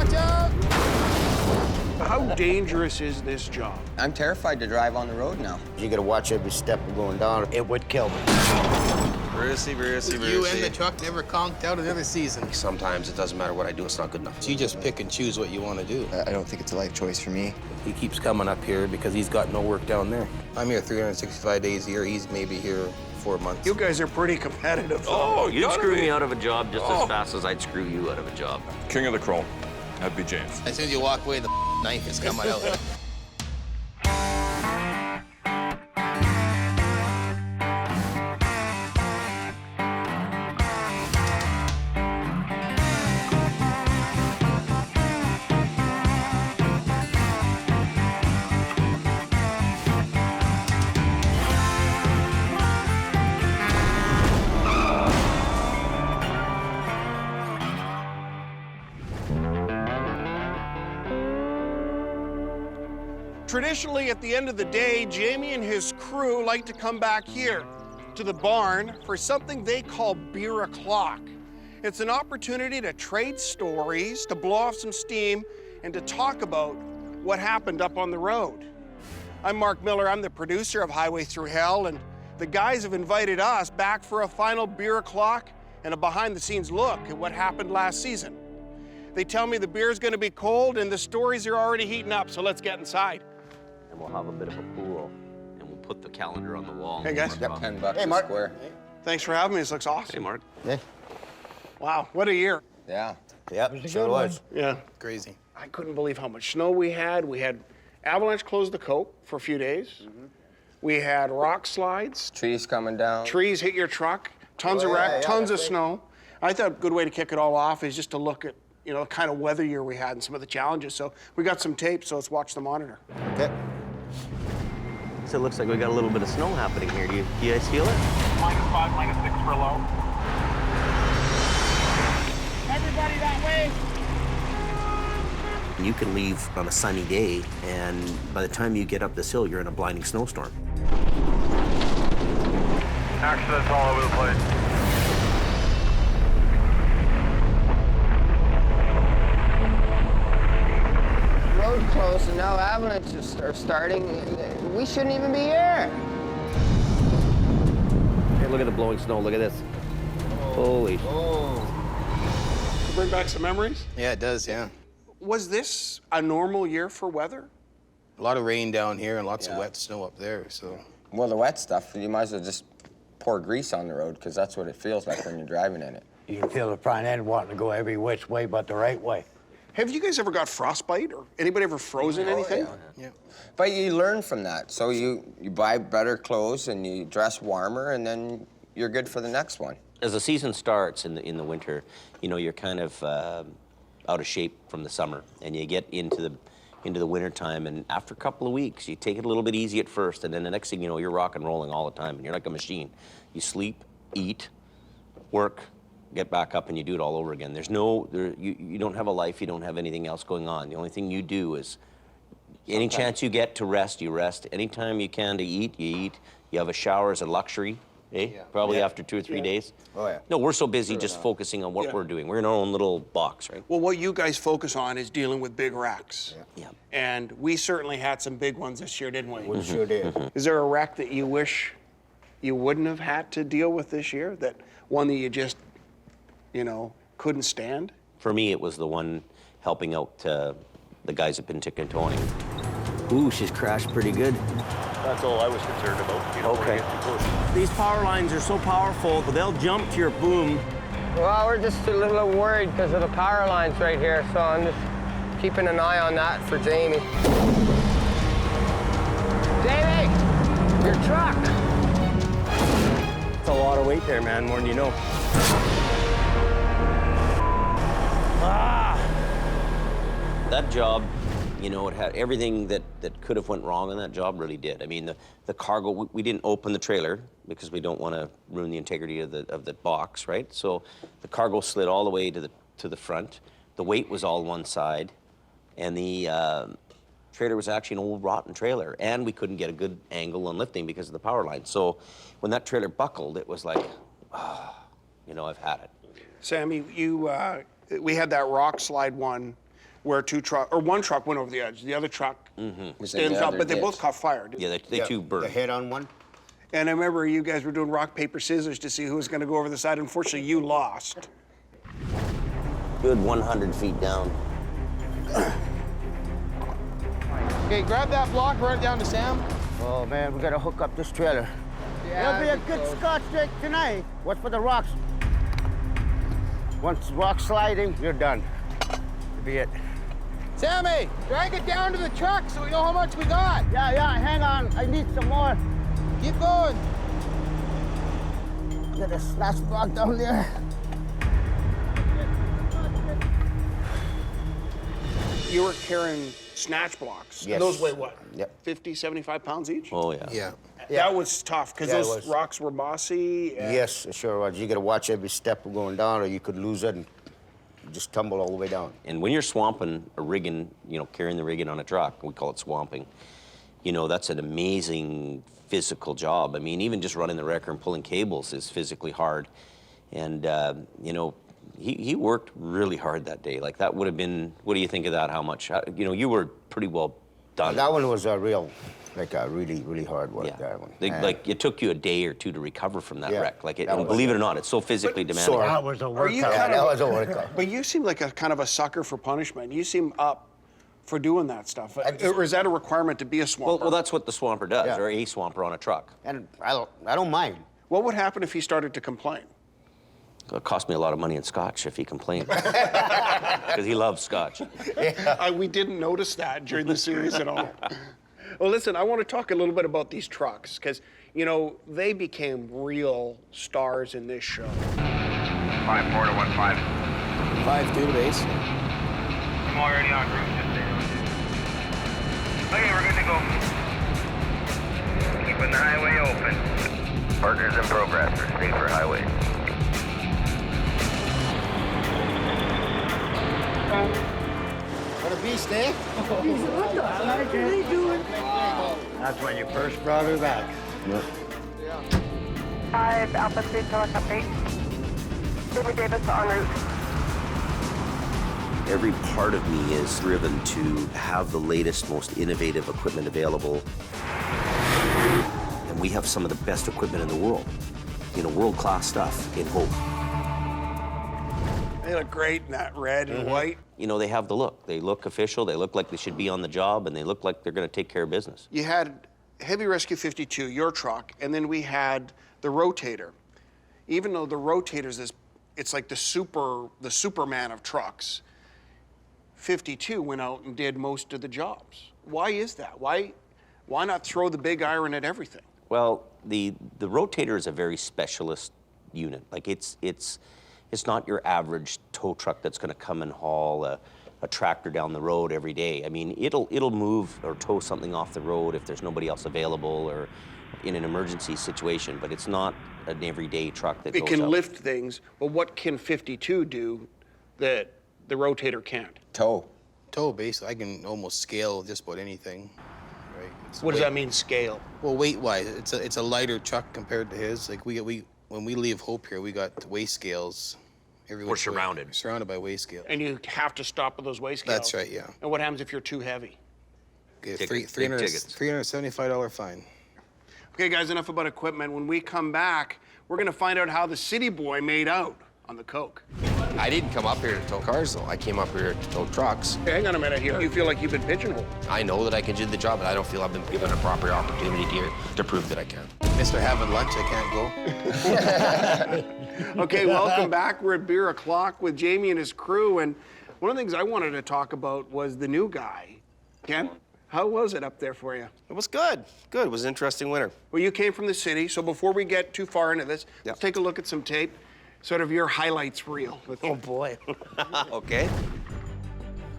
watch out! How dangerous is this job? I'm terrified to drive on the road now. You gotta watch every step of going down. It would kill me. Brucey. You and the truck never conked out another season. Sometimes it doesn't matter what I do, it's not good enough. So you just pick and choose what you want to do. I don't think it's a life choice for me. He keeps coming up here because he's got no work down there. I'm here 365 days a year. He's maybe here 4 months. You guys are pretty competitive. Oh, you'd screw me out of a job just as fast as I'd screw you out of a job. King of the Chrome. That'd be James. As soon as you walk away, the knife is coming out. Traditionally, at the end of the day, Jamie and his crew like to come back here to the barn for something they call beer o'clock. It's an opportunity to trade stories, to blow off some steam, and to talk about what happened up on the road. I'm Mark Miller, I'm the producer of Highway Through Hell, and the guys have invited us back for a final beer o'clock and a behind-the-scenes look at what happened last season. They tell me the beer's gonna be cold and the stories are already heating up, so let's get inside. And we'll have a bit of a pool, and we'll put the calendar on the wall. Hey, guys. Yep, $10 Hey, a Mark. square. Thanks for having me. This looks awesome. Hey, Mark. Yeah. Wow, what a year. Yeah. Yep, sure was. Yeah. Crazy. I couldn't believe how much snow we had. We had avalanche close the coat for a few days. We had rock slides. Trees coming down. Trees hit your truck. Tons of wreck, tons of snow. I thought a good way to kick it all off is just to look at, you know, the kind of weather year we had and some of the challenges. So we got some tape, so let's watch the monitor. Okay. So it looks like we got a little bit of snow happening here. Do you guys feel it? -5, -6 for low. Everybody that way. You can leave on a sunny day, and by the time you get up this hill, you're in a blinding snowstorm. Accidents all over the place. Road closed and now avalanches are starting. We shouldn't even be here. Hey, look at the blowing snow. Look at this. Holy. Bring back some memories. Yeah, it does, yeah. Was this a normal year for weather? A lot of rain down here and lots of wet snow up there, so. Well, the wet stuff, you might as well just pour grease on the road because that's what it feels like when you're driving in it. You can feel the front end wanting to go every which way but the right way. Have you guys ever got frostbite or anybody ever frozen anything? Yeah. But you learn from that. So you buy better clothes and you dress warmer and then you're good for the next one. As the season starts in the winter, you know, you're kind of out of shape from the summer, and you get into the winter time, and after a couple of weeks, you take it a little bit easy at first, and then the next thing you know, you're rock and rolling all the time, and you're like a machine. You sleep, eat, work, get back up, and you do it all over again. There's you don't have a life, you don't have anything else going on. The only thing you do is, any chance you get to rest, you rest. Anytime you can to eat, you eat. You have a shower as a luxury. Eh? Yeah. Probably after 2 or 3 days. Oh, yeah. No, we're so busy just focusing on what we're doing. We're in our own little box, right? Well, what you guys focus on is dealing with big wrecks. Yeah. And we certainly had some big ones this year, didn't we? We sure did. Is there a wreck that you wish you wouldn't have had to deal with this year? That one that you just, you know, couldn't stand? For me, it was the one helping out the guys at Pintick towing. Ooh, she's crashed pretty good. That's all I was concerned about. You know, Okay. These power lines are so powerful, they'll jump to your boom. Well, we're just a little worried because of the power lines right here, so I'm just keeping an eye on that for Jamie. Jamie, your truck. It's a lot of weight there, man, more than you know. That job, you know, it had everything that could have went wrong, and that job really did. I mean, the cargo, we didn't open the trailer because we don't want to ruin the integrity of the box, right? So the cargo slid all the way to the front. The weight was all one side, and the trailer was actually an old rotten trailer, and we couldn't get a good angle on lifting because of the power line. So when that trailer buckled, it was like, you know, I've had it. Sammy, we had that rock slide one where one truck went over the edge. The other truck stayed in the top, but they both caught fire. Yeah, they too The burned. head on one? And I remember you guys were doing rock, paper, scissors to see who was going to go over the side. Unfortunately, you lost. Good 100 feet down. Okay, grab that block, run it down to Sam. Oh, man, we gotta hook up this trailer. It'll be a good Scotch drink tonight. What's for the rocks? Once rock sliding, you're done. That'll be it. Sammy, drag it down to the truck so we know how much we got. Yeah, hang on. I need some more. Keep going. Get a slash block down there. You were carrying snatch blocks. Yes. Those weigh what? Yep. 50, 75 pounds each? Oh, yeah. Yeah. That was tough because Yeah, it those was. rocks were mossy. And Yes, it sure was. You gotta watch every step going down or you could lose it and just tumble all the way down. And when you're swamping a rigging, carrying the rigging on a truck, we call it swamping, that's an amazing physical job. I mean, even just running the wrecker and pulling cables is physically hard. And, he worked really hard that day. Like, that would have been, what do you think of that? How much? You were pretty well done. That one was a really, really hard work, Yeah. that one. Like, it took you a day or two to recover from that Yeah, wreck. Like, that and was- believe it or not, it's so physically demanding. sore. That was a Are you workout. Yeah, kind that of, was a workout. but you seem like a kind of a sucker for punishment. You seem up for doing that stuff. Or is that a requirement to be a swamper? Well, that's what the swamper does, Yeah. or a swamper on a truck. And I don't mind. What would happen if he started to complain? It cost me a lot of money in scotch if he complained. Because he loves scotch. We didn't notice that during the series at all. Well, listen, I want to talk a little bit about these trucks because, they became real stars in this show. 5-4 to 1-5. 5-2 to base. I'm already on route, just say. Okay, we're good to go. Keeping the highway open. Partners in progress for safer highways. What a beast, eh? That's when you first brought her back. 5 Alpha 3 Telex update. Jimmy Davis en route. Every part of me is driven to have the latest, most innovative equipment available. And we have some of the best equipment in the world. World-class stuff in Hope. They look great in that red and white. They have the look. They look official, they look like they should be on the job, and they look like they're going to take care of business. You had Heavy Rescue 52, your truck, and then we had the Rotator. Even though the Rotator's it's like the Superman of trucks, 52 went out and did most of the jobs. Why is that? Why not throw the big iron at everything? Well, the Rotator is a very specialist unit. Like, it's not your average tow truck that's going to come and haul a tractor down the road every day. I mean, it'll move or tow something off the road if there's nobody else available or in an emergency situation, but it's not an everyday truck that It goes can out. lift things, but what can 52 do that the Rotator can't? Toe. Toe base, I can almost scale just about anything. Right? It's What does weight- that mean, scale? Well, weight-wise, it's a lighter truck compared to his. Like when we leave Hope here, we got weigh scales. We're surrounded. We're surrounded by weigh scales. And you have to stop with those weigh scales. That's right, yeah. And what happens if you're too heavy? Okay, Tickets, big tickets. $375 fine. Okay, guys, enough about equipment. When we come back, we're gonna find out how the city boy made out on the coke. I didn't come up here to tow cars, though. I came up here to tow trucks. Hey, hang on a minute here. You feel like you've been pigeonholed. I know that I can do the job, but I don't feel I've been given a proper opportunity here to prove that I can. Mr. Having lunch, I can't go. Okay, welcome back. We're at Beer O'Clock with Jamie and his crew, and one of the things I wanted to talk about was the new guy. Ken, how was it up there for you? It was good. Good. It was an interesting winter. Well, you came from the city, so before we get too far into this, let's take a look at some tape, sort of your highlights reel. Oh, boy. Okay.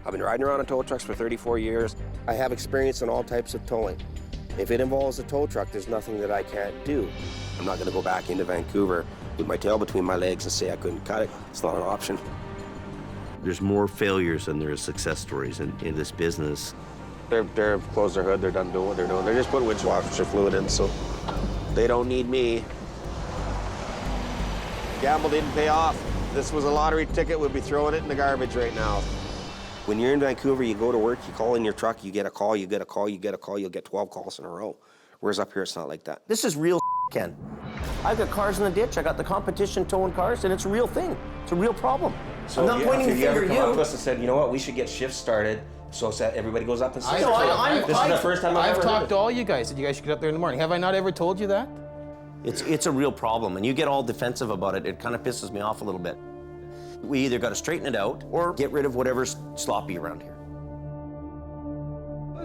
I've been riding around on tow trucks for 34 years. I have experience in all types of towing. If it involves a tow truck, there's nothing that I can't do. I'm not going to go back into Vancouver with my tail between my legs and say I couldn't cut it. It's not an option. There's more failures than there is success stories in this business. They're closed their hood. They're done doing what they're doing. They're just putting winch washer fluid in, so they don't need me. Gamble didn't pay off. This was a lottery ticket, we'd be throwing it in the garbage right now. When you're in Vancouver, you go to work, you call in your truck, you get a call, you get a call, you get a call, you'll get 12 calls in a row. Whereas up here, it's not like that. This is real Ken. I've got cars in the ditch, I got the competition towing cars, and it's a real thing. It's a real problem. So I'm not pointing the finger at you. Come up to us and said, you know what, we should get shifts started so that everybody goes up and sees. This is the first time I've talked to all you guys that you guys should get up there in the morning. Have I not ever told you that? It's a real problem, and you get all defensive about it. It kind of pisses me off a little bit. We either got to straighten it out or get rid of whatever's sloppy around here.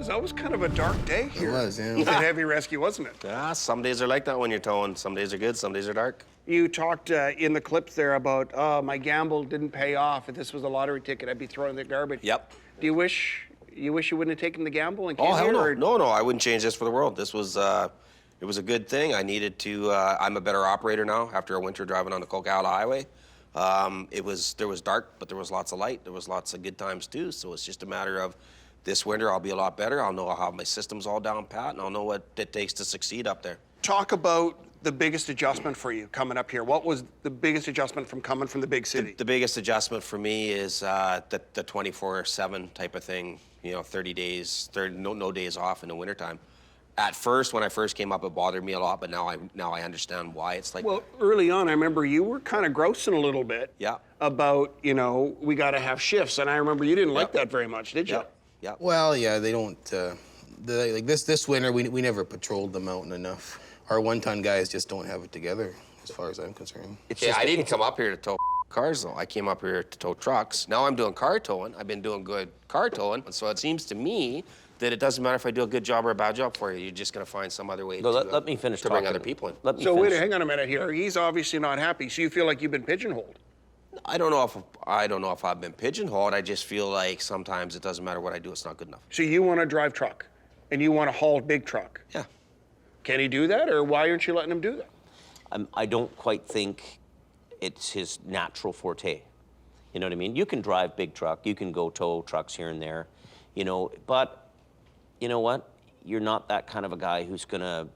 That was kind of a dark day here. It was, yeah. With heavy rescue, wasn't it? Yeah, some days are like that when you're towing. Some days are good, some days are dark. You talked in the clips there about, my gamble didn't pay off. If this was a lottery ticket, I'd be throwing the garbage. Yep. Do you wish you wouldn't have taken the gamble and came Oh, hell here? no. Or... No, I wouldn't change this for the world. This was, it was a good thing. I needed to, I'm a better operator now after a winter driving on the Coquihalla Highway. There was dark, but there was lots of light. There was lots of good times too. So it's just a matter of this winter, I'll be a lot better. I'll know I'll have my systems all down pat, and I'll know what it takes to succeed up there. Talk about the biggest adjustment for you coming up here. What was the biggest adjustment from coming from the big city? The biggest adjustment for me is the 24/7 type of thing. You know, 30 days, no days off in the wintertime. At first, when I first came up, it bothered me a lot, but now I understand why it's like. Well, early on, I remember you were kind of grousing a little bit. Yeah. About, you know, we got to have shifts, and I remember you didn't like that very much, did you? Yeah. Yeah. Well, yeah, they don't. Like this winter, we never patrolled the mountain enough. Our one-ton guys just don't have it together, as far as I'm concerned. I didn't come up here to tow cars, though. I came up here to tow trucks. Now I'm doing car towing. I've been doing good car towing. So it seems to me that it doesn't matter if I do a good job or a bad job for you. You're just going to find some other way Let me finish to bring talking. other people in. So wait, hang on a minute here. He's obviously not happy. So you feel like you've been pigeonholed? I don't know if I've been pigeonholed. I just feel like sometimes it doesn't matter what I do. It's not good enough. So you want to drive truck, and you want to haul big truck. Yeah. Can he do that, or why aren't you letting him do that? I don't quite think it's his natural forte. You know what I mean? You can drive big truck, you can go tow trucks here and there, you know, but you know what? You're not that kind of a guy who's gonna,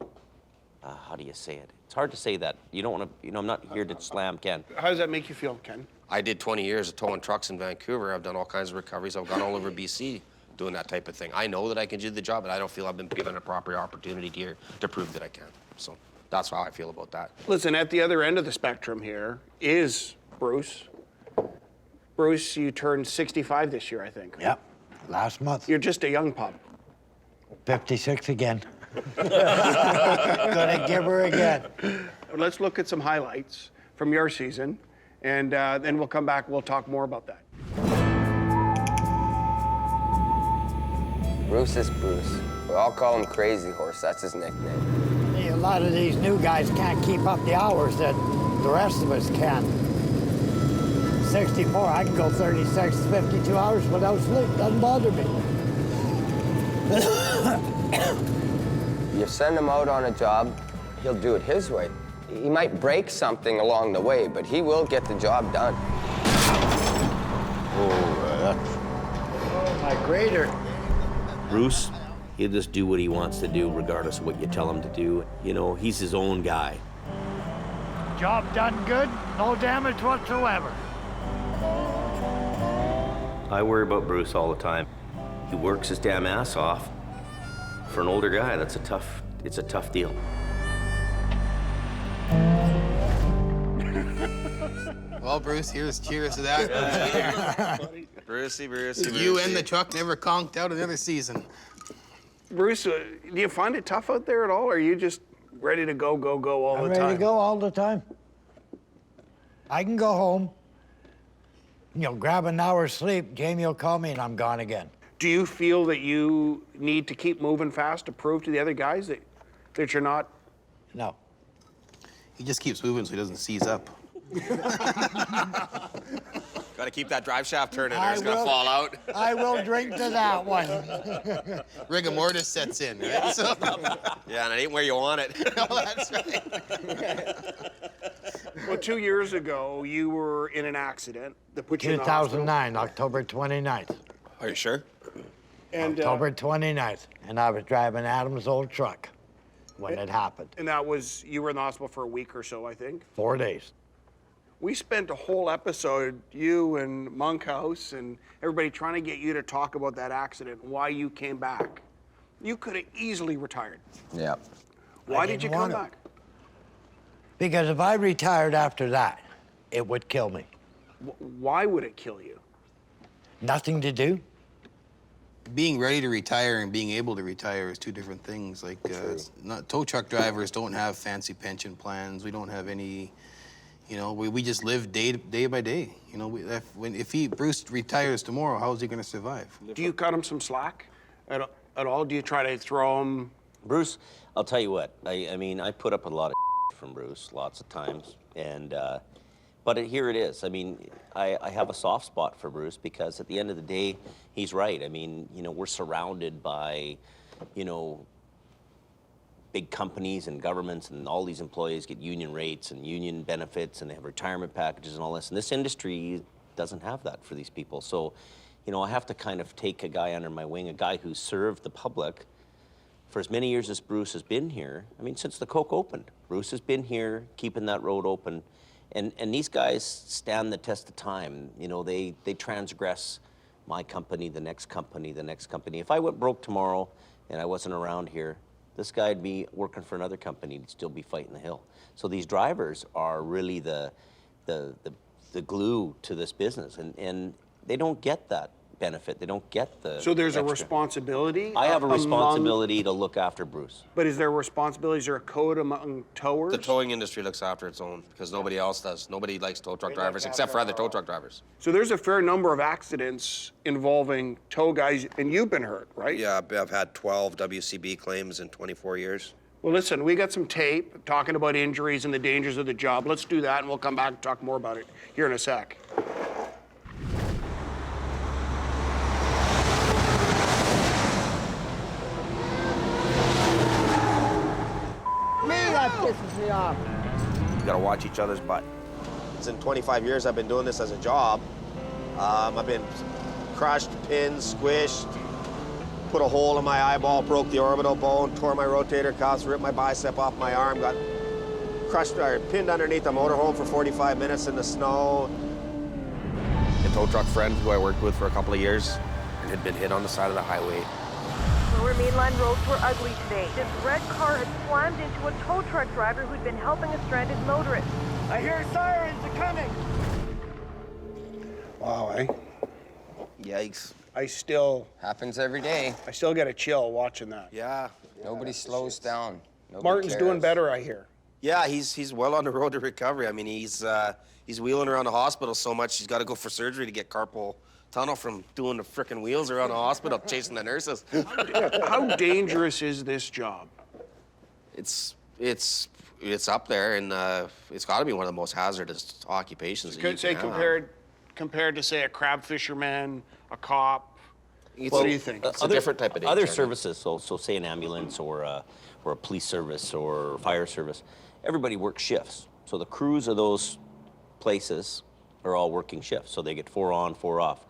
how do you say it? It's hard to say that. You don't want to, you know, I'm not here to slam Ken. How does that make you feel, Ken? I did 20 years of towing trucks in Vancouver. I've done all kinds of recoveries. I've gone all over BC doing that type of thing. I know that I can do the job, but I don't feel I've been given a proper opportunity here to prove that I can. So that's how I feel about that. Listen, at the other end of the spectrum here is Bruce. Bruce, you turned 65 this year, I think. Yep, last month. You're just a young pup. 56 again. Gonna give her again. Let's look at some highlights from your season, and then we'll come back, we'll talk more about that. Bruce is Bruce. We all call him Crazy Horse. That's his nickname. See, a lot of these new guys can't keep up the hours that the rest of us can. 64, I can go 36, 52 hours without sleep. Doesn't bother me. You send him out on a job, he'll do it his way. He might break something along the way, but he will get the job done. Oh, my grader. Bruce, he'll just do what he wants to do regardless of what you tell him to do. You know, he's his own guy. Job done good, no damage whatsoever. I worry about Bruce all the time. He works his damn ass off. For an older guy, it's a tough deal. Well, Bruce, cheers to that. Brucey. You and the truck never conked out another season. Bruce, do you find it tough out there at all, or are you just ready to go all the time? I'm ready to go all the time. I can go home, you know, grab an hour's sleep, Jamie will call me, and I'm gone again. Do you feel that you need to keep moving fast to prove to the other guys that you're not? No. He just keeps moving so he doesn't seize up. Got to keep that drive shaft turning or it's going to fall out. I will drink to that one. Rigor mortis sets in, right? So. Yeah, and it ain't where you want it. No, that's right. Well, 2 years ago, you were in an accident that put you in the hospital. 2009, October 29th. Are you sure? And, October 29th, and I was driving Adam's old truck when it happened. And that was, you were in the hospital for a week or so, I think? 4 days. We spent a whole episode, you and Monkhouse and everybody, trying to get you to talk about that accident, why you came back. You could have easily retired. Yeah. Why did you come back? Because if I retired after that, it would kill me. Why would it kill you? Nothing to do. Being ready to retire and being able to retire is two different things. Like, tow truck drivers don't have fancy pension plans. We don't have any, you know, we just live day by day. You know, if Bruce retires tomorrow, how is he going to survive? Do you cut him some slack at all? Do you try to throw him? Bruce, I'll tell you what, I mean, I put up a lot of from Bruce lots of times, and but here it is. I mean, I have a soft spot for Bruce because at the end of the day, he's right. I mean, you know, we're surrounded by, you know, big companies and governments, and all these employees get union rates and union benefits, and they have retirement packages and all this. And this industry doesn't have that for these people. So, you know, I have to kind of take a guy under my wing, a guy who served the public for as many years as Bruce has been here. I mean, since the Coke opened, Bruce has been here, keeping that road open. And these guys stand the test of time. You know, they transgress my company, the next company, the next company. If I went broke tomorrow and I wasn't around here, this guy'd be working for another company. He'd still be fighting the hill. So these drivers are really the glue to this business, and they don't get that benefit. They don't get the So there's extra. a responsibility? I have a responsibility to look after Bruce. But is there a responsibility? Is there a code among towers? The towing industry looks after its own because nobody else does. Nobody likes tow truck drivers except for other tow truck drivers. So there's a fair number of accidents involving tow guys, and you've been hurt, right? Yeah, I've had 12 WCB claims in 24 years. Well, listen, we got some tape talking about injuries and the dangers of the job. Let's do that, and we'll come back and talk more about it here in a sec. That pisses me off. You gotta watch each other's butt. In 25 years I've been doing this as a job. I've been crushed, pinned, squished, put a hole in my eyeball, broke the orbital bone, tore my rotator cuffs, ripped my bicep off my arm, got crushed or pinned underneath a motorhome for 45 minutes in the snow. A tow truck friend who I worked with for a couple of years and had been hit on the side of the highway. Lower mainline roads were ugly today. This red car had slammed into a tow truck driver who'd been helping a stranded motorist. I hear sirens are coming. Wow, eh? Yikes. I still Happens every day. get a chill watching that. Yeah. Nobody slows down. Nobody Martin's cares. doing better, I hear. Yeah, he's well on the road to recovery. I mean, he's wheeling around the hospital so much he's got to go for surgery to get carpal tunnel from doing the frickin' wheels around the hospital chasing the nurses. How dangerous is this job? It's up there, and it's got to be one of the most hazardous occupations. Could say compared to say a crab fisherman, a cop. What do you think? It's a different type of danger. Other services, so say an ambulance or a police service or fire service, everybody works shifts. So the crews of those places are all working shifts. So they get 4 on, 4 off.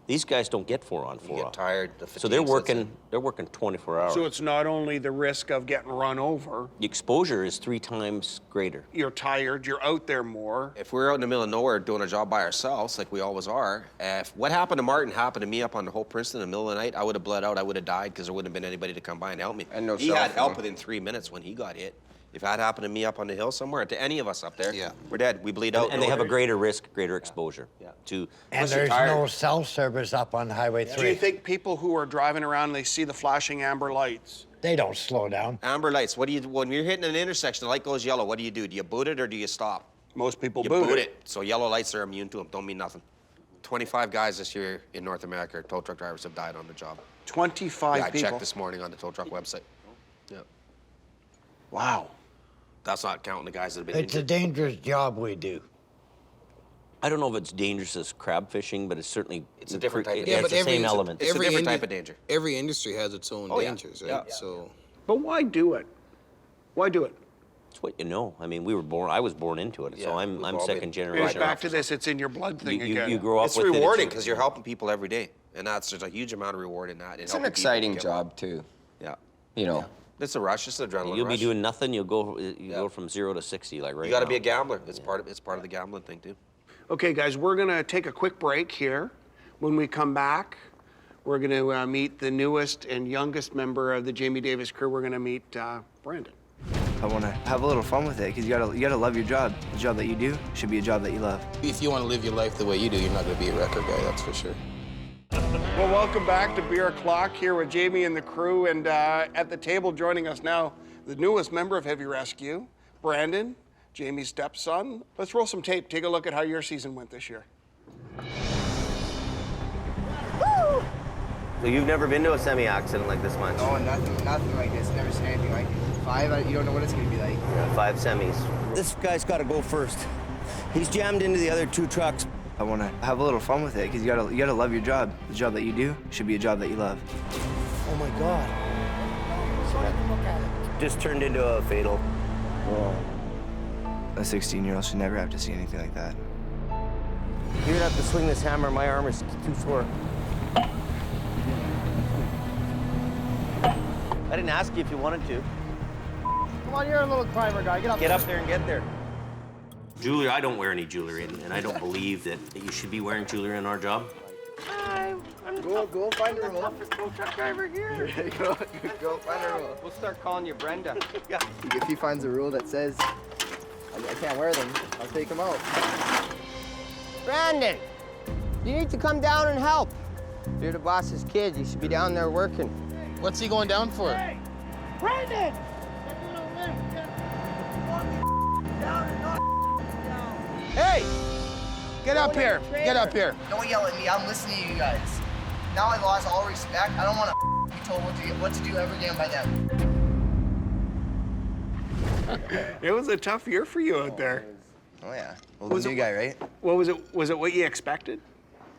These guys don't get 4 on, 4 You get off. tired. So they're working 24 hours. So it's not only the risk of getting run over. The exposure is 3 times greater. You're tired. You're out there more. If we're out in the middle of nowhere doing a job by ourselves, like we always are, if what happened to Martin happened to me up on the Hope Princeton in the middle of the night, I would have bled out. I would have died because there wouldn't have been anybody to come by and help me. And no he cell had help phone. within 3 minutes when he got hit. If that happened to me up on the hill somewhere, to any of us up there, Yeah. we're dead. We bleed out. And they have a greater risk, greater exposure to. And there's no cell service up on Highway 3. Do you think people who are driving around and they see the flashing amber lights? They don't slow down. Amber lights. What do you when you're hitting an intersection, the light goes yellow? What do? Do you boot it or do you stop? Most people You boot it. So yellow lights are immune to them. Don't mean nothing. 25 guys this year in North America, tow truck drivers, have died on the job. 25 Yeah, I people. checked this morning on the tow truck website. Yeah. Wow. That's not counting the guys that have been It's a injured. dangerous job we do. I don't know if it's dangerous as crab fishing, but it's certainly It's a different type of It danger. has the same element. It's a different type of danger. Every industry has its own Oh, yeah. dangers, right? Yeah. So But why do it? Why do it? It's what you know. I mean, I was born into it, Yeah, so we've I'm all been- second It's generation. back to this, it's in your blood thing again. You grow up It's with it. rewarding because you're helping people every day, and there's a huge amount of reward in that. It's an exciting job too. Yeah. You know, It's a rush. It's an adrenaline You'll rush. be doing nothing. You'll go from 0 to 60 like right You got to now. be a gambler. It's part of the gambling thing too. Okay, guys, we're gonna take a quick break here. When we come back, we're gonna meet the newest and youngest member of the Jamie Davis crew. We're gonna meet Brandon. I want to have a little fun with it because you gotta love your job. The job that you do should be a job that you love. If you want to live your life the way you do, you're not going to be a record guy, that's for sure. Well, welcome back to Beer O'Clock here with Jamie and the crew. And at the table joining us now, the newest member of Heavy Rescue, Brandon, Jamie's stepson. Let's roll some tape. Take a look at how your season went this year. So you've never been to a semi-accident like this much? Oh, nothing like this. Never seen anything like it. 5, you don't know what it's gonna be like. Yeah, 5 semis. This guy's got to go first. He's jammed into the other 2 trucks. I want to have a little fun with it because you gotta love your job. The job that you do should be a job that you love. Oh my God. Just turned into a fatal. A 16-year-old should never have to see anything like that. You're gonna have to swing this hammer. My arm is too sore. I didn't ask you if you wanted to. Come on, you're a little climber guy. Get up. Get up there and get there. Jewelry, I don't wear any jewelry, and I don't believe that you should be wearing jewelry in our job. Go find a rule. Truck driver here. Go find a rule. We'll start calling you Brenda. If he finds a rule that says I can't wear them, I'll take them out. Brandon, you need to come down and help. If you're the boss's kid, you should be down there working. What's he going down for? Hey, Brandon! Hey! Get up here. Get up here. Don't yell at me. I'm listening to you guys. Now I lost all respect. I don't want to be told what to do ever again by them. It was a tough year for you out there. Oh yeah. Well, the new guy, right? What was it? Was it what you expected?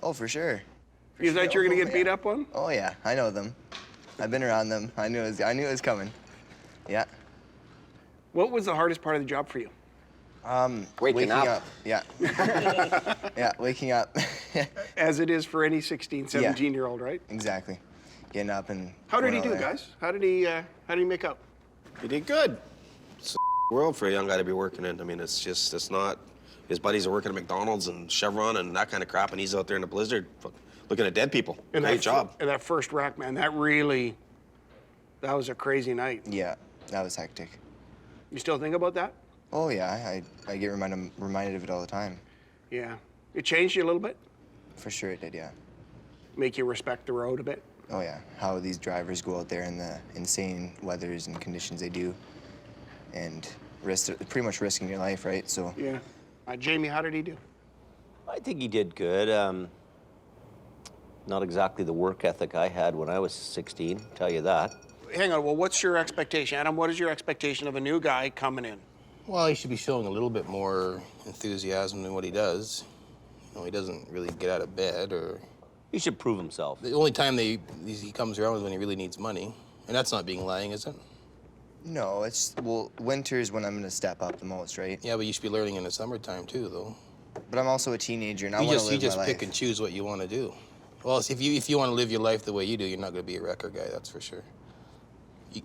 Oh, for sure. You thought you were gonna get beat up on? Oh yeah, I know them. I've been around them. I knew it was coming. Yeah. What was the hardest part of the job for you? Waking up. Yeah. Yeah, waking up. As it is for any 16, 17-year-old, right? Exactly. Getting up and. How did going he do, over there. guys? How did he make out? He did good. It's a world for a young guy to be working in. I mean, it's not. His buddies are working at McDonald's and Chevron and that kind of crap, and he's out there in the blizzard looking at dead people. Great job. And that first rack, man, that was a crazy night. Yeah, that was hectic. You still think about that? Oh yeah, I get reminded of it all the time. Yeah. It changed you a little bit? For sure it did, yeah. Make you respect the road a bit? Oh yeah, how these drivers go out there in the insane weathers and conditions they do, and pretty much risking your life, right? So. Yeah. Jamie, how did he do? I think he did good. Not exactly the work ethic I had when I was 16, tell you that. Hang on, well, what's your expectation? Adam, what is your expectation of a new guy coming in? Well, he should be showing a little bit more enthusiasm than what he does. You know, he doesn't really get out of bed or... He should prove himself. The only time he comes around is when he really needs money. And that's not being lying, is it? No, well, winter's when I'm gonna step up the most, right? Yeah, but you should be learning in the summertime too, though. But I'm also a teenager and I want to live my life. You just pick and choose what you want to do. Well, if you want to live your life the way you do, you're not going to be a record guy, that's for sure.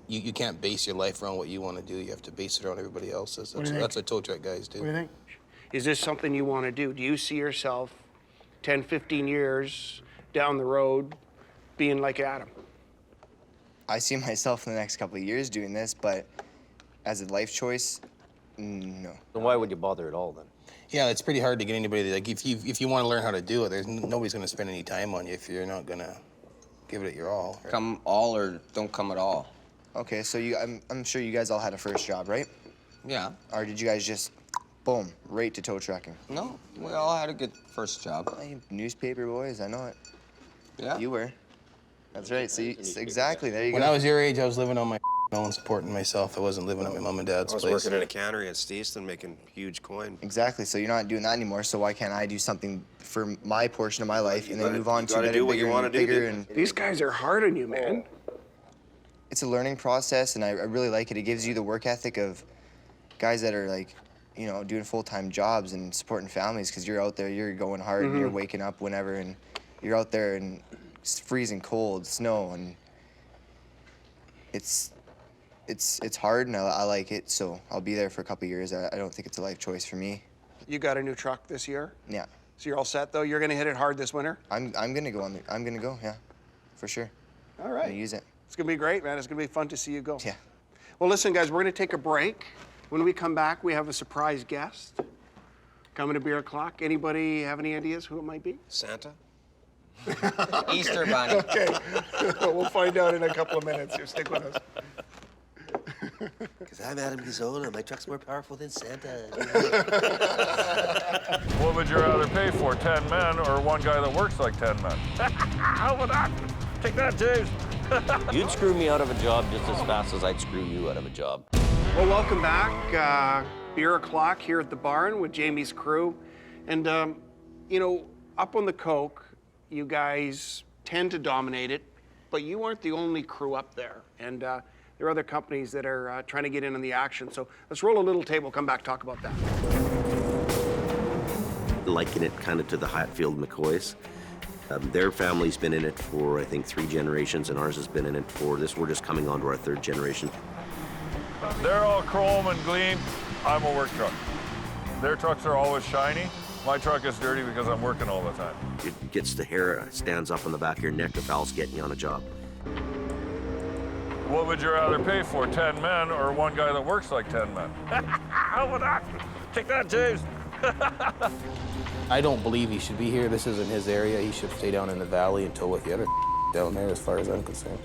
You can't base your life around what you want to do. You have to base it around everybody else's. That's what tow truck guys do. What do you think? Is this something you want to do? Do you see yourself 10, 15 years down the road being like Adam? I see myself in the next couple of years doing this, but as a life choice, no. Then why would you bother at all then? Yeah, it's pretty hard to get anybody, like, if you want to learn how to do it, nobody's going to spend any time on you if you're not going to give it your all. Right? Come all or don't come at all. Okay, so I'm sure you guys all had a first job, right? Yeah. Or did you guys just, boom, right to tow trucking? No, we all had a good first job. Hey, newspaper boys, I know it. Yeah. You were. That's right, so exactly, there you go. When I was your age, I was living on my own, supporting myself. I wasn't living at my mom and dad's place. I was working in a cannery at Steeston making huge coin. Exactly, so you're not doing that anymore, so why can't I do something for my portion of my life and then move on to better, do what bigger, you want and to do, bigger dude. and... These guys are hard on you, man. It's a learning process, and I really like it. It gives you the work ethic of guys that are, like, you know, doing full-time jobs and supporting families, because you're out there, you're going hard, and you're waking up whenever, and you're out there and it's freezing cold, snow, and it's it's hard, and I like it, so I'll be there for a couple years. I don't think it's a life choice for me. You got a new truck this year? Yeah. So you're all set, though? You're going to hit it hard this winter? I'm gonna go I'm gonna go, yeah, for sure. All right. I'm gonna use it. It's going to be great, man. It's going to be fun to see you go. Yeah. Well, listen, guys, we're going to take a break. When we come back, we have a surprise guest coming to Beer O'Clock. Anybody have any ideas who it might be? Santa? Easter bunny. Okay. We'll find out in a couple of minutes here. Stick with us. Because I'm Adam Gazzola. My truck's more powerful than Santa. What would you rather pay for, 10 men or one guy that works like 10 men? How about that? Take that, James. You'd screw me out of a job just as fast as I'd screw you out of a job. Well, welcome back. Beer O'Clock here at the barn with Jamie's crew. And, you know, up on the Coke, you guys tend to dominate it, but you aren't the only crew up there. And there are other companies that are trying to get in on the action. So let's roll a little table, come back, talk about that. Liken it kind of to the Hatfield McCoys. Their family's been in it for, I think, 3 generations, and ours has been in it for this. We're just coming on to our 3rd generation. They're all chrome and gleam. I'm a work truck. Their trucks are always shiny. My truck is dirty because I'm working all the time. It gets the hair, stands up on the back of your neck if Al's getting you on a job. What would you rather pay for, 10 men or one guy that works like 10 men? How about that? Take that, James. I don't believe he should be here. This isn't his area. He should stay down in the valley and tow with the other down there, as far as I'm concerned.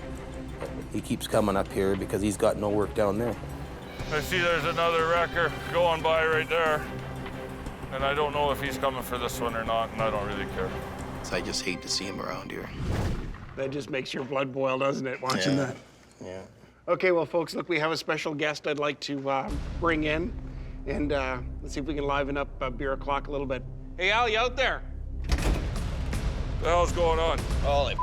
But he keeps coming up here because he's got no work down there. I see there's another wrecker going by right there. And I don't know if he's coming for this one or not, and I don't really care. So I just hate to see him around here. That just makes your blood boil, doesn't it, watching that? Yeah. Okay, well, folks, look, we have a special guest I'd like to bring in. And let's see if we can liven up Beer O'Clock a little bit. Hey, Al, you out there? What the hell's going on? Holy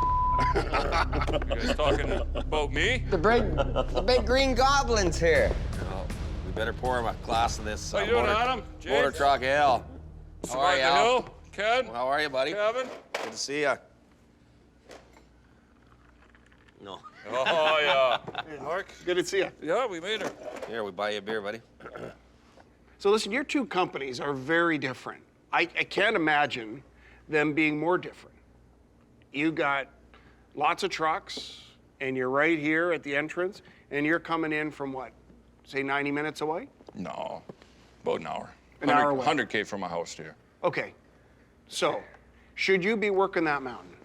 You guys talking about me? the big green goblin's here. We better pour him a glass of this How you doing, Adam? James? motor truck ale. How are Survived you, the Al? hill? Ken? How are you, buddy? Kevin? Good to see you. No. Oh, yeah. Hey, Mark? Good to see you. Yeah, we made her. Here, we buy you a beer, buddy. So listen, your two companies are very different. I can't imagine them being more different. You got lots of trucks, and you're right here at the entrance, and you're coming in from what, say 90 minutes away? No, about an hour. An hour away. 100K from my house to here. Okay, so should you be working that mountain?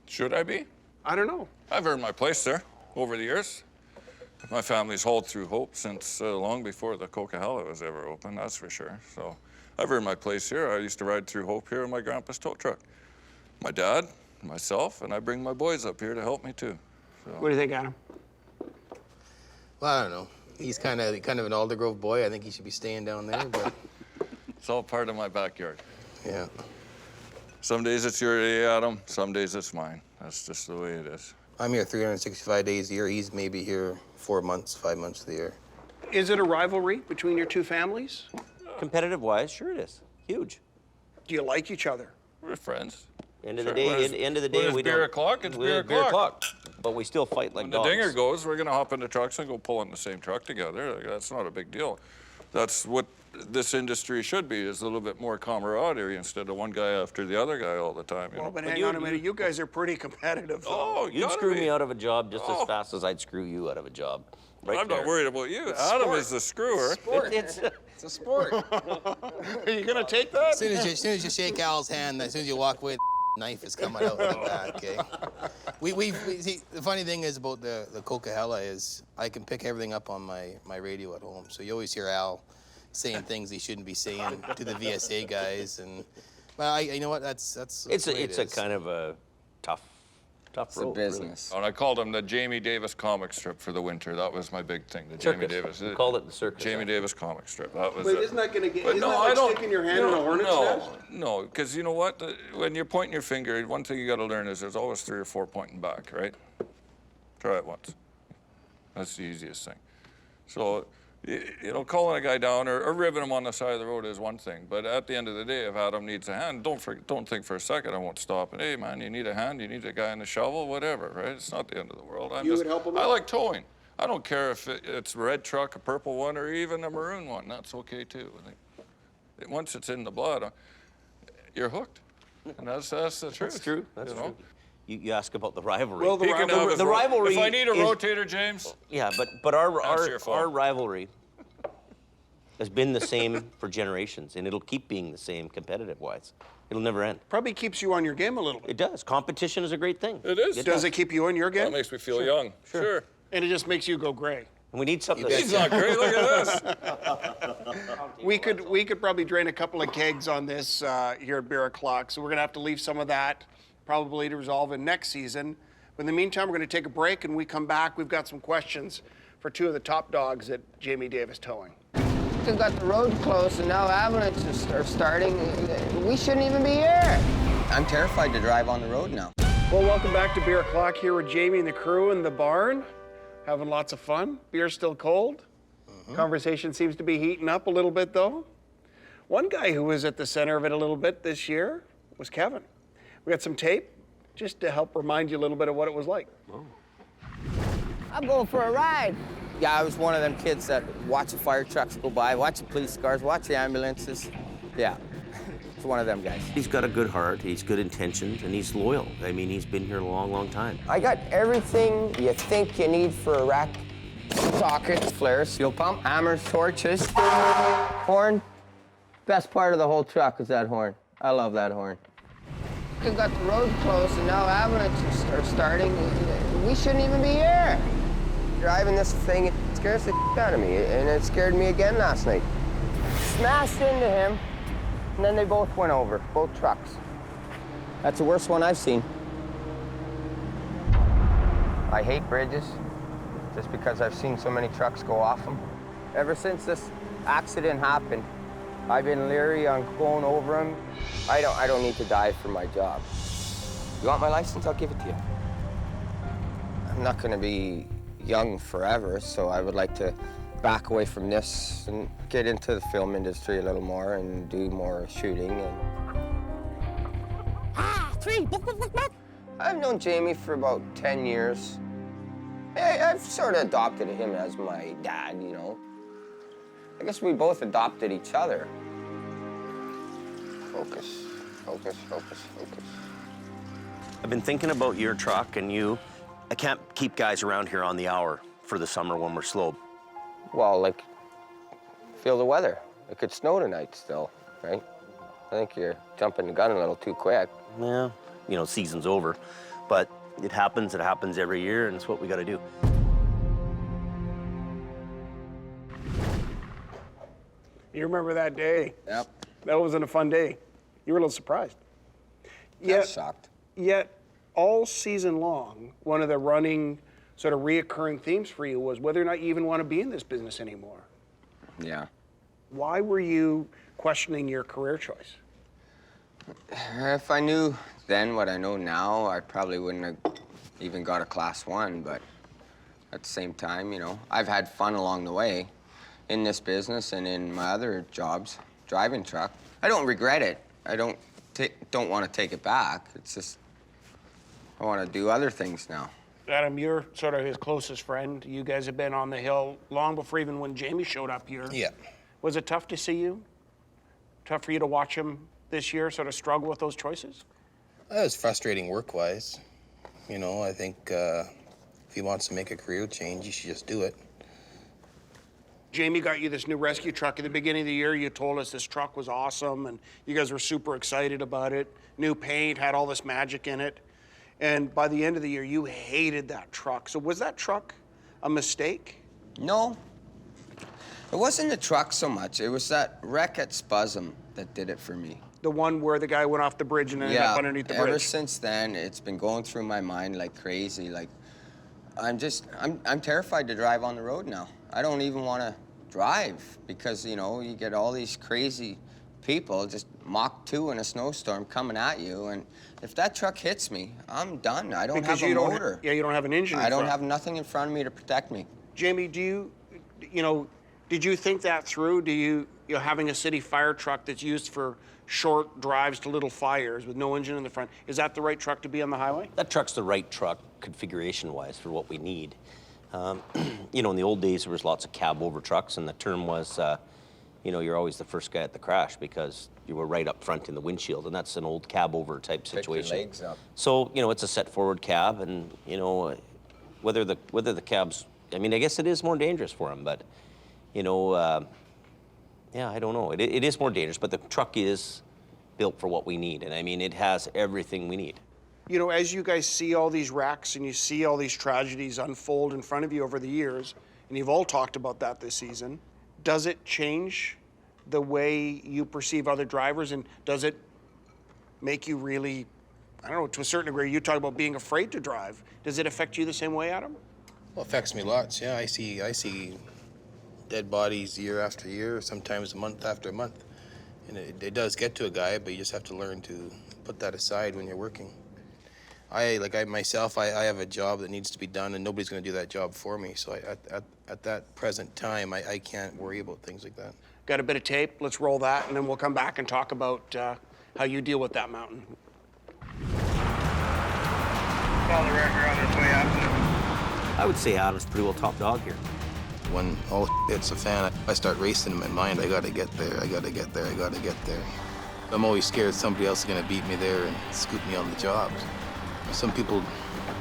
Should I be? I don't know. I've earned my place there over the years. My family's hauled through Hope since long before the Coquihalla was ever open, that's for sure. So I've earned my place here. I used to ride through Hope here in my grandpa's tow truck. My dad, myself, and I bring my boys up here to help me too. So. What do you think, Adam? Well, I don't know. He's kind of an Aldergrove boy. I think he should be staying down there, but... It's all part of my backyard. Yeah. Some days it's your day, Adam. Some days it's mine. That's just the way it is. I'm here 365 days a year. He's maybe here 4 months, 5 months of the year. Is it a rivalry between your two families? Competitive-wise, sure it is. Huge. Do you like each other? We're friends. End of the day, we Beer don't. O'Clock, it's we're Beer O'Clock. But we still fight like When dogs. the dinger goes, we're gonna hop into trucks and go pull in the same truck together. Like, that's not a big deal. That's what this industry should be, is a little bit more camaraderie instead of one guy after the other guy all the time. You Well, know? but hang on a minute. You guys are pretty competitive, though. Oh, You'd screw me out of a job just as fast as I'd screw you out of a job. Right I'm there. not worried about you. Adam is the screwer. It's It's a sport. Are you gonna take that? As soon as you shake Al's hand, as soon as you walk away, the knife is coming out like that, okay? We see, the funny thing is about the Coquihalla is I can pick everything up on my radio at home. So you always hear Al saying things he shouldn't be saying to the VSA guys. And, well, you know what, that's it's the way a it is. kind of a tough road. business. And I called him the Jamie Davis comic strip for the winter. That was my big thing, the Jamie Circus. Davis. We called it the circus. Jamie Davis comic strip. That was Wait, it. isn't that gonna get? But Isn't no, that I like don't. sticking your hand in a hornet's nest? No, because you know what? When you're pointing your finger, one thing you got to learn is there's always 3 or 4 pointing back, right? Try it once. That's the easiest thing. So, you know, calling a guy down or ribbing him on the side of the road is one thing. But at the end of the day, if Adam needs a hand, don't think for a second I won't stop. And hey, man, you need a hand, you need a guy in the shovel, whatever, right? It's not the end of the world. You would help him I out? like towing. I don't care if it's a red truck, a purple one, or even a maroon one. That's okay too. I think once it's in the blood, you're hooked. And that's the truth. That's true. That's true. Know? You ask about the rivalry. Well, the rivalry. If I need a is, rotator, James. Yeah, but our rivalry has been the same for generations, and it'll keep being the same competitive-wise. It'll never end. Probably keeps you on your game a little bit. It does. Competition is a great thing. It is. Does it keep you on your game? That makes me feel young. Sure. And it just makes you go gray. And we need something. He's not great. Look at this. We could probably drain a couple of kegs on this here at Beer O'Clock, so we're gonna have to leave some of that probably to resolve in next season. But in the meantime, we're gonna take a break, and we come back. We've got some questions for two of the top dogs at Jamie Davis Towing. We've got the road closed, and now avalanches are starting. We shouldn't even be here. I'm terrified to drive on the road now. Well, welcome back to Beer O'Clock here with Jamie and the crew in the barn. Having lots of fun. Beer's still cold. Conversation seems to be heating up a little bit, though. One guy who was at the center of it a little bit this year was Kevin. We got some tape just to help remind you a little bit of what it was like. Oh. I'm going for a ride. Yeah, I was one of them kids that watch the fire trucks go by, watch the police cars, watch the ambulances. Yeah, it's one of them guys. He's got a good heart, he's good intentions, and he's loyal. I mean, he's been here a long, long time. I got everything you think you need for a wreck. Sockets, flares, fuel pump, hammers, torches, horn. Best part of the whole truck is that horn. I love that horn. We've got the road closed, and now avalanches are starting. We shouldn't even be here. Driving this thing, it scares the out of me, and it scared me again last night. Smashed into him, and then they both went over, both trucks. That's the worst one I've seen. I hate bridges, just because I've seen so many trucks go off them. Ever since this accident happened, I've been leery on going over them. I don't need to die for my job. You want my license? I'll give it to you. I'm not gonna be young forever, so I would like to back away from this and get into the film industry a little more and do more shooting. Three. I've known Jamie for about 10 years. I've sort of adopted him as my dad, you know. I guess we both adopted each other. Focus, focus, focus, focus. I've been thinking about your truck and you. I can't keep guys around here on the hour for the summer when we're slow. Well, like, feel the weather. It could snow tonight still, right? I think you're jumping the gun a little too quick. Yeah, you know, season's over. But it happens every year, and it's what we gotta do. You remember that day? Yep. That wasn't a fun day. You were a little surprised. I was shocked. Yet, all season long, one of the running sort of reoccurring themes for you was whether or not you even want to be in this business anymore. Yeah. Why were you questioning your career choice? If I knew then what I know now, I probably wouldn't have even got a Class 1, but at the same time, you know, I've had fun along the way in this business and in my other jobs, driving truck. I don't regret it. I don't want to take it back. It's just, I want to do other things now. Adam, you're sort of his closest friend. You guys have been on the hill long before even when Jamie showed up here. Yeah. Was it tough to see you? Tough for you to watch him this year sort of struggle with those choices? It was frustrating work-wise. You know, I think if he wants to make a career change, he should just do it. Jamie got you this new rescue truck at the beginning of the year. You told us this truck was awesome, and you guys were super excited about it. New paint, had all this magic in it. And by the end of the year, you hated that truck. So was that truck a mistake? No. It wasn't the truck so much. It was that wreck at Spuzzum that did it for me. The one where the guy went off the bridge and ended up underneath the bridge? Ever since then, it's been going through my mind like crazy. Like, I'm terrified to drive on the road now. I don't even want to drive because, you know, you get all these crazy people just Mach 2 in a snowstorm coming at you, and if that truck hits me, I'm done. I don't have a motor. Yeah, you don't have an engine in front. I don't have nothing in front of me to protect me. Jamie, did you think that through? Do you having a city fire truck that's used for short drives to little fires with no engine in the front, is that the right truck to be on the highway? That truck's the right truck configuration-wise for what we need. You know, in the old days, there was lots of cab over trucks, and the term was, you know, you're always the first guy at the crash because you were right up front in the windshield, and that's an old cab over type situation. Pick your legs up. So, you know, it's a set forward cab, and, you know, whether the cab's, I mean, I guess it is more dangerous for him, but, you know, yeah, I don't know. It is more dangerous, but the truck is built for what we need, and I mean, it has everything we need. You know, as you guys see all these wrecks and you see all these tragedies unfold in front of you over the years, and you've all talked about that this season, does it change the way you perceive other drivers, and does it make you really, I don't know, to a certain degree, you talk about being afraid to drive. Does it affect you the same way, Adam? Well, it affects me lots, yeah. I see dead bodies year after year, sometimes month after month. And it does get to a guy, but you just have to learn to put that aside when you're working. I have a job that needs to be done, and nobody's going to do that job for me. So at that present time, I can't worry about things like that. Got a bit of tape. Let's roll that, and then we'll come back and talk about how you deal with that mountain. Call the wrecker on his way up. I would say Adam's pretty well top dog here. When all hits the fan, I start racing in my mind. I got to get there. I got to get there. I got to get there. I'm always scared somebody else is going to beat me there and scoop me on the jobs. Some people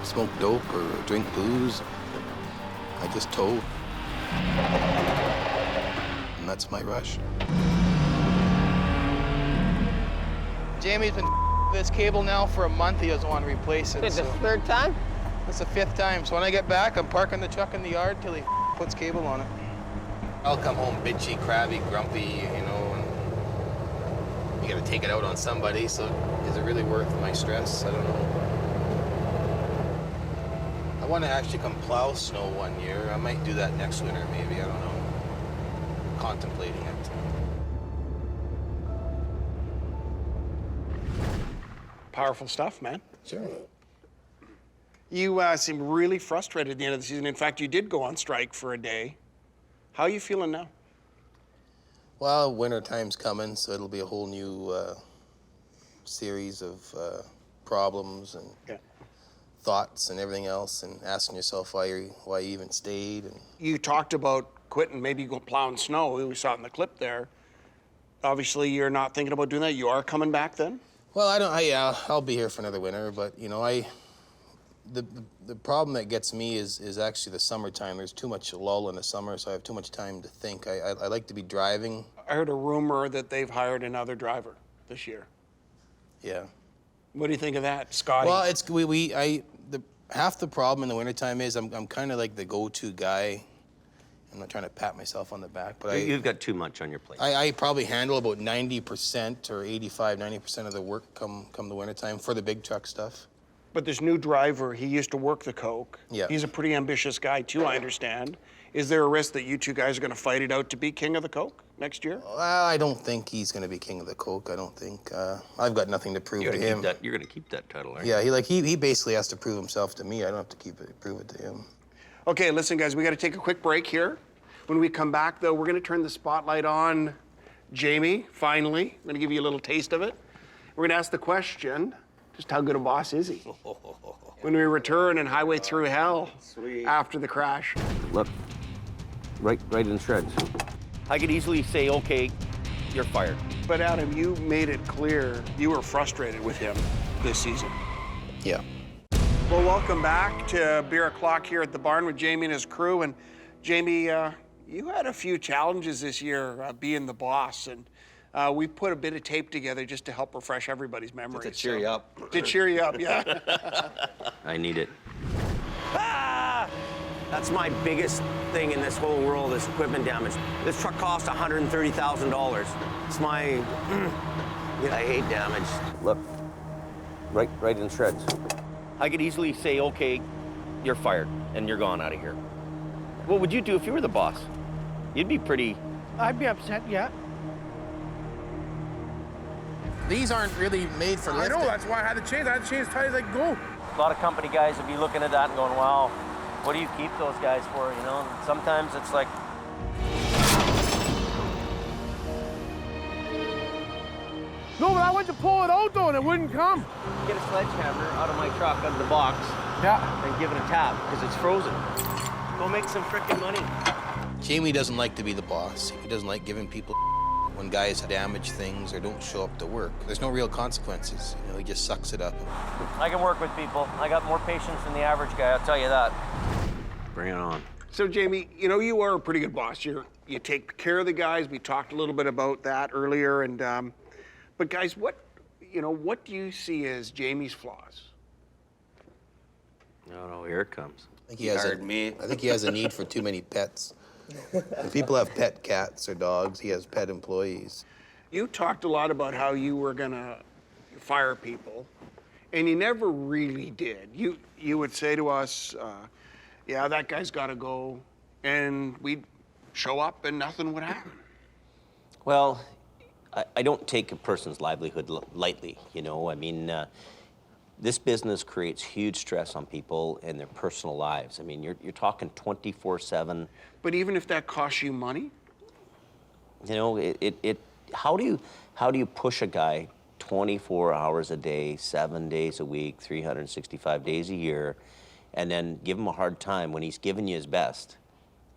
smoke dope or drink booze. I just tow. And that's my rush. Jamie's been this cable now for a month. He doesn't want to replace it. It's the third time? It's the fifth time. So when I get back, I'm parking the truck in the yard till he puts cable on it. I'll come home bitchy, crabby, grumpy, you know, and you got to take it out on somebody. So is it really worth my stress? I don't know. I want to actually come plow snow one year. I might do that next winter, maybe. I don't know. Contemplating it. Powerful stuff, man. Sure. You seem really frustrated at the end of the season. In fact, you did go on strike for a day. How are you feeling now? Well, winter time's coming, so it'll be a whole new series of problems and thoughts and everything else, and asking yourself why you even stayed. And you talked about quitting, maybe go plowing snow. We saw it in the clip there. Obviously, you're not thinking about doing that. You are coming back then? Well, I'll be here for another winter, but you know, the problem that gets me is actually the summertime. There's too much lull in the summer, so I have too much time to think. I like to be driving. I heard a rumor that they've hired another driver this year. Yeah. What do you think of that, Scotty? Well, it's half the problem in the wintertime is I'm kind of like the go-to guy. I'm not trying to pat myself on the back, but You've got too much on your plate. I probably handle about 90% or 90% of the work come the wintertime for the big truck stuff. But this new driver, he used to work the coke. Yeah. He's a pretty ambitious guy, too, I understand. Is there a risk that you two guys are going to fight it out to be king of the coke next year? Well, I don't think he's going to be king of the coke. I don't think. I've got nothing to prove to him. You're going to keep that title, aren't you? Yeah, he basically has to prove himself to me. I don't have to prove it to him. Okay, listen, guys, we got to take a quick break here. When we come back, though, we're going to turn the spotlight on Jamie, finally. I'm going to give you a little taste of it. We're going to ask the question, just how good a boss is he? When we return and highway through hell after the crash. Look, right in shreds. I could easily say, okay, you're fired. But Adam, you made it clear you were frustrated with him this season. Yeah. Well, welcome back to Beer O'Clock here at the barn with Jamie and his crew. And Jamie, you had a few challenges this year being the boss, and we put a bit of tape together just to help refresh everybody's memories. To cheer you up. To cheer you up, yeah. I need it. That's my biggest thing in this whole world is equipment damage. This truck cost $130,000. It's my, I hate damage. Look, right in shreds. I could easily say, okay, you're fired and you're gone out of here. What would you do if you were the boss? You'd be pretty... I'd be upset, yeah. These aren't really made for lifting. I know, that's why I had to change. I had to change the tires like go. A lot of company guys would be looking at that and going, wow, what do you keep those guys for, you know? And sometimes it's like... No, but I went to pull it out though and it wouldn't come. Get a sledgehammer out of my truck, out of the box, yeah, and give it a tap, because it's frozen. Go make some frickin' money. Jamie doesn't like to be the boss. He doesn't like giving people when guys damage things or don't show up to work. There's no real consequences. You know, he just sucks it up. I can work with people. I got more patience than the average guy, I'll tell you that. Bring it on. So, Jamie, you know, you are a pretty good boss. You take care of the guys. We talked a little bit about that earlier. And but guys, what do you see as Jamie's flaws? No, here it comes. I think he has a need for too many pets. When people have pet cats or dogs, he has pet employees. You talked a lot about how you were gonna fire people, and you never really did. You would say to us, yeah, that guy's gotta go, and we'd show up and nothing would happen. Well, I don't take a person's livelihood lightly, you know. I mean, this business creates huge stress on people and their personal lives. I mean, you're talking 24/7. But even if that costs you money? You know, how do you push a guy 24 hours a day, 7 days a week, 365 days a year, and then give him a hard time when he's giving you his best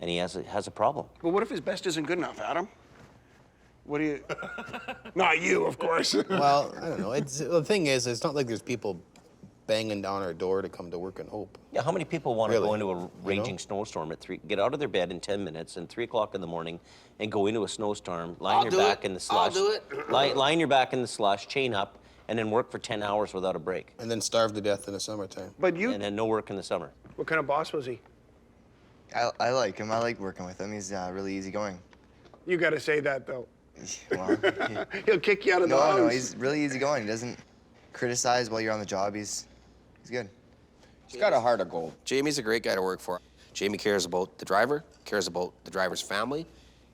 and he has a problem? Well, what if his best isn't good enough, Adam? What do you... Not you, of course. Well, I don't know. The thing is, it's not like there's people banging down our door to come to work and hope. Yeah, how many people want to go into a raging snowstorm at get out of their bed in 10 minutes and 3 o'clock in the morning and go into a snowstorm, lie on your back in the slush, lie on your back in the slush, chain up, and then work for 10 hours without a break. And then starve to death in the summertime. And then no work in the summer. What kind of boss was he? I like him. I like working with him. He's really easygoing. You got to say that, though. Well, he'll kick you out of the house. No, he's really easygoing. He doesn't criticize while you're on the job. He's good. He's got a heart of gold. Jamie's a great guy to work for. Jamie cares about the driver, cares about the driver's family.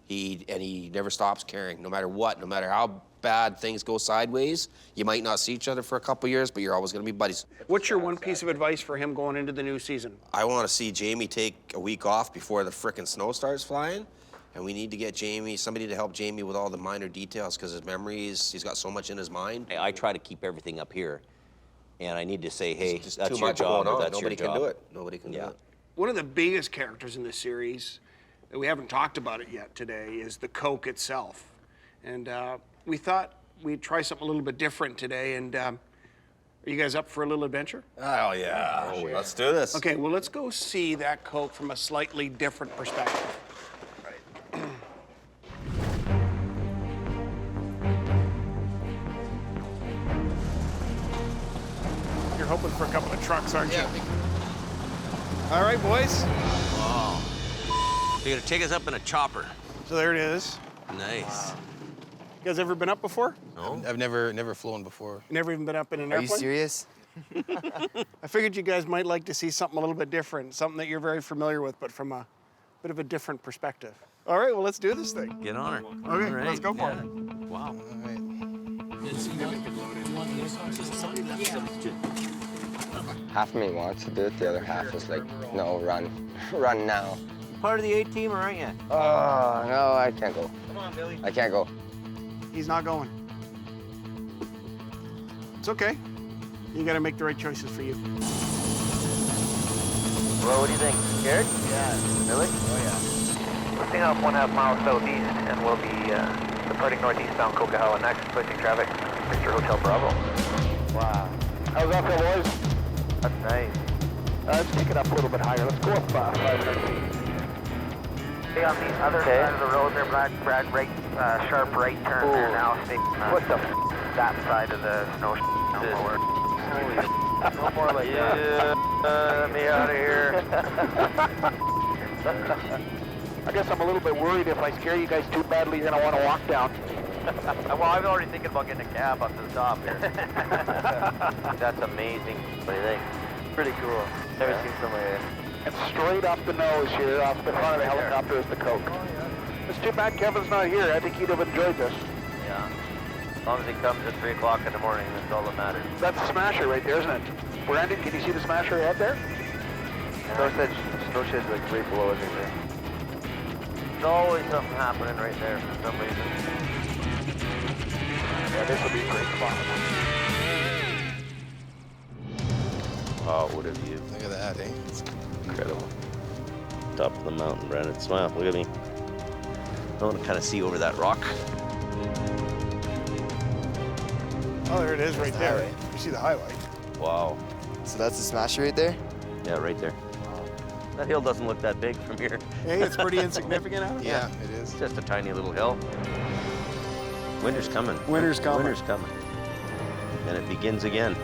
He never stops caring, no matter what, no matter how bad things go sideways. You might not see each other for a couple years, but you're always gonna be buddies. What's your one piece of advice for him going into the new season? I want to see Jamie take a week off before the frickin' snow starts flying. And we need to get somebody to help Jamie with all the minor details, because his memories, he's got so much in his mind. I try to keep everything up here. And I need to say, hey, that's too your much job, going on. that's Nobody your job. Can do it. Nobody can do it. One of the biggest characters in this series, that we haven't talked about it yet today, is the Coke itself. And we thought we'd try something a little bit different today. And are you guys up for a little adventure? Oh, yeah. Let's do this. Okay, well, let's go see that Coke from a slightly different perspective. You're hoping for a couple of trucks, aren't you? All right, boys. Wow. You're gonna take us up in a chopper. So there it is. Nice. You guys ever been up before? No. I've never flown before. Never even been up in an Are airplane? you serious? I figured you guys might like to see something a little bit different, something that you're very familiar with, but from a bit of a different perspective. All right, well, let's do this thing. Get on it. Okay, let's go for it. Wow. All right. Half of me wants to do it, the other half is like, no, run. Run now. Part of the A-team, aren't you? Oh, no, I can't go. Come on, Billy. I can't go. He's not going. It's okay. You gotta make the right choices for you. Well, what do you think? Scared? Yeah. Really? Oh, yeah. Lifting up 1/2 mile southeast, and we'll be departing northeastbound Coquihalla next, switching traffic, Mr. Hotel Bravo. Wow. How's that feel, boys? That's nice. Let's take it up a little bit higher. Let's go up 500 feet. Stay on the other side of the road there, Brad, right, sharp right turn there now. Stay, what the that side of the snow lower. No more like that. Let me out of here. I guess I'm a little bit worried if I scare you guys too badly, you're going to want to walk down. Well, I'm already thinking about getting a cab up to the top here. That's amazing. What do you think? Pretty cool. Never seen something like that. And straight up the nose here, off the front of the helicopter is the Coke. Oh, yeah. It's too bad Kevin's not here. I think he'd have enjoyed this. Yeah. As long as he comes at 3 o'clock in the morning, that's all that matters. That's the Smasher right there, isn't it? Brandon, can you see the Smasher out there? Snow shed's like right below us right there. There's always something happening right there for some reason. Yeah, this will be a great spot. Oh, what a view. Look at that, eh? Incredible. top of the mountain, Brandon. Smile, look at me. I want to kind of see over that rock. Oh, there it is, right the there. highway. You see the highway. Wow. So that's the smasher right there? Yeah, right there. That hill doesn't look that big from here. Hey, it's pretty insignificant, Adam. Yeah, it is. It's just a tiny little hill. Winter's coming. Winter's coming. Winter's coming. And it begins again.